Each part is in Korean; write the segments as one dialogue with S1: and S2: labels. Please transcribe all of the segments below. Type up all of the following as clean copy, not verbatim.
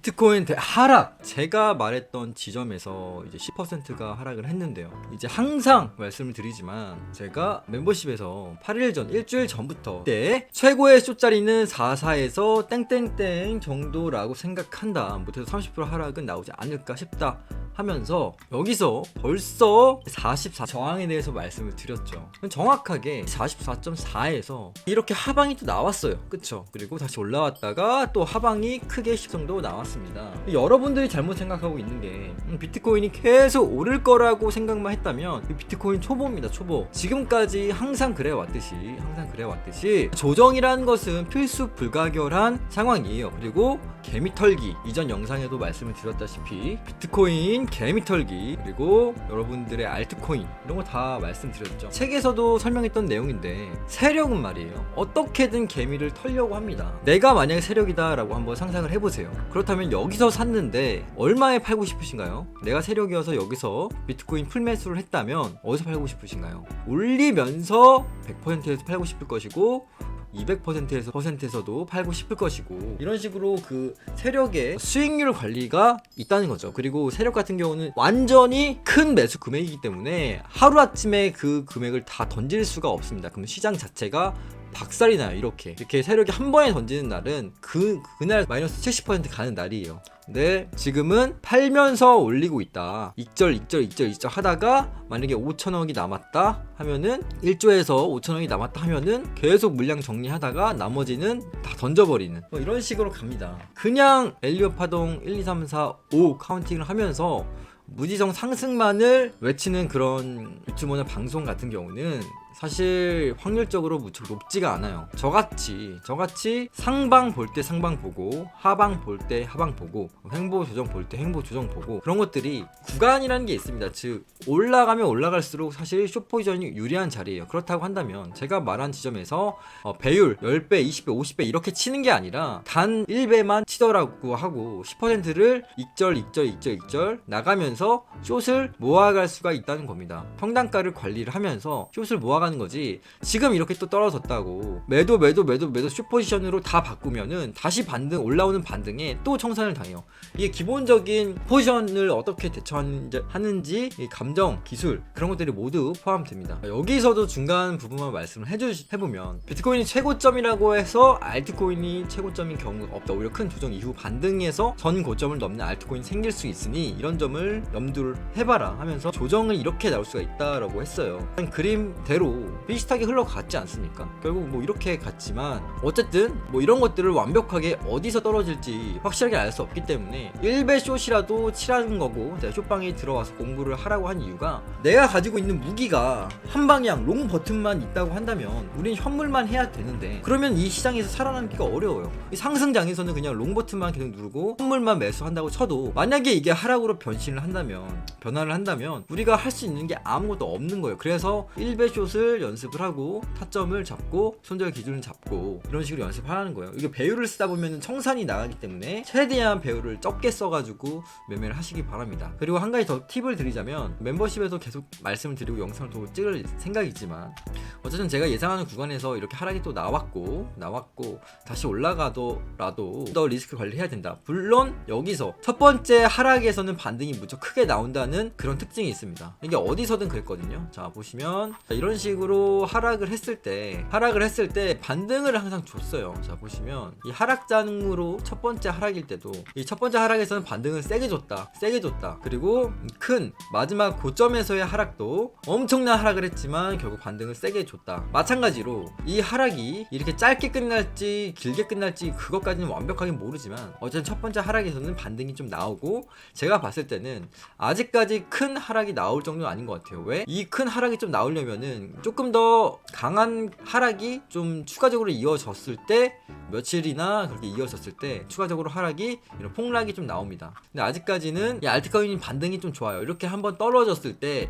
S1: 비트코인 하락! 제가 말했던 지점에서 이제 10%가 하락을 했는데요. 이제 항상 말씀을 드리지만 제가 멤버십에서 8일 전, 일주일 전부터 때 최고의 숏자리는 44에서 땡땡땡 정도라고 생각한다. 못해도 30% 하락은 나오지 않을까 싶다 하면서 여기서 벌써 44 저항에 대해서 말씀을 드렸죠. 정확하게 44.4에서 이렇게 하방이 또 나왔어요. 그쵸? 그리고 다시 올라왔다가 또 하방이 크게 10 정도 나왔습니다. 여러분들이 잘못 생각하고 있는 게 비트코인이 계속 오를 거라고 생각만 했다면 비트코인 초보입니다. 초보. 지금까지 항상 그래왔듯이 조정이라는 것은 필수 불가결한 상황이에요. 그리고 개미털기, 이전 영상에도 말씀을 드렸다시피 비트코인 개미털기, 그리고 여러분들의 알트코인 이런 거 다 말씀드렸죠. 책에서도 설명했던 내용인데 세력은 말이에요, 어떻게든 개미를 털려고 합니다. 내가 만약에 세력이다 라고 한번 상상을 해보세요. 그렇다면 여기서 샀는데 얼마에 팔고 싶으신가요? 내가 세력이어서 여기서 비트코인 풀매수를 했다면 어디서 팔고 싶으신가요? 올리면서 100%에서 팔고 싶을 것이고 200%에서도 팔고 싶을 것이고, 이런 식으로 그 세력의 수익률 관리가 있다는 거죠. 그리고 세력 같은 경우는 완전히 큰 매수 금액이기 때문에 하루아침에 그 금액을 다 던질 수가 없습니다. 그럼 시장 자체가 박살이 나요. 이렇게 세력이 한 번에 던지는 날은 그날 마이너스 70% 가는 날이에요. 근데 지금은 팔면서 올리고 있다. 익절 하다가 만약에 5천억이 남았다 하면은 1조에서 5천억이 남았다 하면은 계속 물량 정리하다가 나머지는 다 던져버리는 뭐 이런 식으로 갑니다. 그냥 엘리엇 파동 1, 2, 3, 4, 5 카운팅을 하면서 무지성 상승만을 외치는 그런 유튜버나 방송 같은 경우는 사실 확률적으로 무척 높지가 않아요. 저같이 상방 볼 때 상방 보고, 하방 볼 때 하방 보고, 횡보 조정 볼 때 횡보 조정 보고, 그런 것들이 구간이라는 게 있습니다. 즉 올라가면 올라갈수록 사실 숏포지션이 유리한 자리예요. 그렇다고 한다면 제가 말한 지점에서 배율 10배, 20배, 50배 이렇게 치는 게 아니라 단 1배만 치더라고 하고 10%를 익절 나가면서 숏을 모아갈 수가 있다는 겁니다. 평단가를 관리를 하면서 숏을 모아가는 거지, 지금 이렇게 또 떨어졌다고 매도 숏포지션으로 다 바꾸면은 다시 올라오는 반등에 또 청산을 당해요. 이게 기본적인 포지션을 어떻게 대처하는지 감정, 기술 그런 것들이 모두 포함됩니다. 여기서도 중간 부분만 말씀을 해보면 비트코인이 최고점이라고 해서 알트코인이 최고점인 경우가 없다. 오히려 큰 조정 이후 반등에서 전 고점을 넘는 알트코인이 생길 수 있으니 이런 점을 염두를 해봐라 하면서 조정을 이렇게 나올 수가 있다라고 했어요. 그림대로 비슷하게 흘러갔지 않습니까? 결국 뭐 이렇게 갔지만 어쨌든 뭐 이런 것들을 완벽하게 어디서 떨어질지 확실하게 알 수 없기 때문에 1배 숏이라도 치라는 거고, 제가 숏방에 들어와서 공부를 하라고 한 이유가 내가 가지고 있는 무기가 한 방향 롱 버튼만 있다고 한다면 우린 현물만 해야 되는데 그러면 이 시장에서 살아남기가 어려워요. 이 상승장에서는 그냥 롱 버튼만 계속 누르고 현물만 매수한다고 쳐도 만약에 이게 하락으로 변화를 한다면 우리가 할 수 있는 게 아무것도 없는 거예요. 그래서 1배 숏을 연습을 하고 타점을 잡고 손절 기준을 잡고 이런 식으로 연습하라는 거예요. 이게 배율을 쓰다 보면 청산이 나가기 때문에 최대한 배율을 적게 써가지고 매매를 하시기 바랍니다. 그리고 한 가지 더 팁을 드리자면, 멤버십에서 계속 말씀을 드리고 영상을 또 찍을 생각이지만 어쨌든 제가 예상하는 구간에서 이렇게 하락이 또 나왔고 다시 올라가더라도 더 리스크 관리해야 된다. 물론 여기서 첫 번째 하락에서는 반등이 무척 크게 나온다는 그런 특징이 있습니다. 이게 어디서든 그랬거든요. 자 보시면 이런 식으로 하락을 했을 때 반등을 항상 줬어요. 자 보시면 이 하락장으로 첫 번째 하락일 때도 이 첫 번째 하락에서는 반등을 세게 줬다. 그리고 큰 마지막 고점에서의 하락도 엄청난 하락을 했지만 결국 반등을 세게 줬다. 마찬가지로 이 하락이 이렇게 짧게 끝날지 길게 끝날지 그것까지는 완벽하게 모르지만 어쨌든 첫 번째 하락에서는 반등이 좀 나오고, 제가 봤을 때는 아직까지 큰 하락이 나올 정도는 아닌 것 같아요. 왜? 이 큰 하락이 좀 나오려면은 조금 더 강한 하락이 좀 추가적으로 이어졌을 때, 며칠이나 그렇게 이어졌을 때 추가적으로 하락이 이런 폭락이 좀 나옵니다. 근데 아직까지는 이 알트코인 반등이 좀 좋아요. 이렇게 한번 떨어졌을 때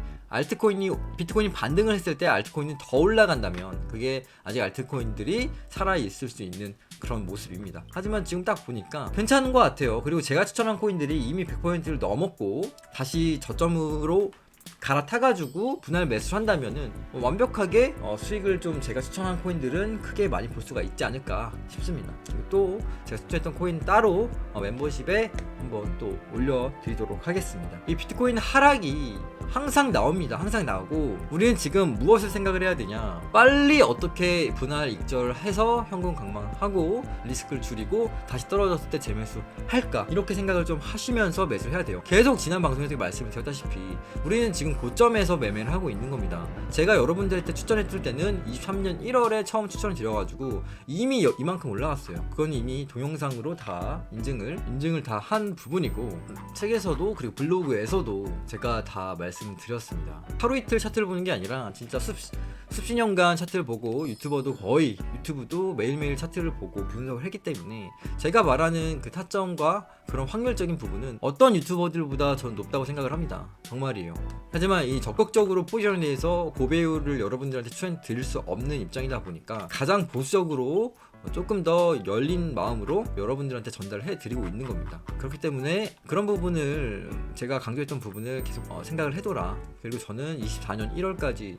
S1: 비트코인이 반등을 했을 때 알트코인이 더 올라간다면 그게 아직 알트코인들이 살아있을 수 있는 그런 모습입니다. 하지만 지금 딱 보니까 괜찮은 것 같아요. 그리고 제가 추천한 코인들이 이미 100%를 넘었고 다시 저점으로 갈아타가지고 분할 매수를 한다면은 완벽하게 수익을 좀 제가 추천한 코인들은 크게 많이 볼 수가 있지 않을까 싶습니다. 그리고 또 제가 추천했던 코인 따로 멤버십에 한번 또 올려드리도록 하겠습니다. 이 비트코인 하락이 항상 나옵니다. 항상 나오고 우리는 지금 무엇을 생각을 해야 되냐, 빨리 어떻게 분할 익절해서 현금 강망하고 리스크를 줄이고 다시 떨어졌을 때 재매수 할까, 이렇게 생각을 좀 하시면서 매수를 해야 돼요. 계속 지난 방송에서 말씀을 드렸다시피 우리는 지금 고점에서 매매를 하고 있는 겁니다. 제가 여러분들한테 추천했을 때는 23년 1월에 처음 추천을 드려가지고 이미 이만큼 올라갔어요. 그건 이미 동영상으로 다 인증을 다 한 부분이고, 책에서도 그리고 블로그에서도 제가 다 말씀드렸습니다. 하루 이틀 차트를 보는 게 아니라 진짜 수십 년간 차트를 보고, 유튜브도 매일매일 차트를 보고 분석을 했기 때문에 제가 말하는 그 타점과 그런 확률적인 부분은 어떤 유튜버들보다 전 높다고 생각을 합니다. 정말이에요. 하지만 이 적극적으로 포지션에 대해서 고배율을 여러분들한테 추천 드릴 수 없는 입장이다 보니까 가장 보수적으로 조금 더 열린 마음으로 여러분들한테 전달해 드리고 있는 겁니다. 그렇기 때문에 그런 부분을, 제가 강조했던 부분을 계속 생각을 해둬라. 그리고 저는 24년 1월까지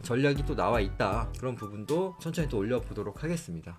S1: 전략이 또 나와 있다. 그런 부분도 천천히 또 올려보도록 하겠습니다.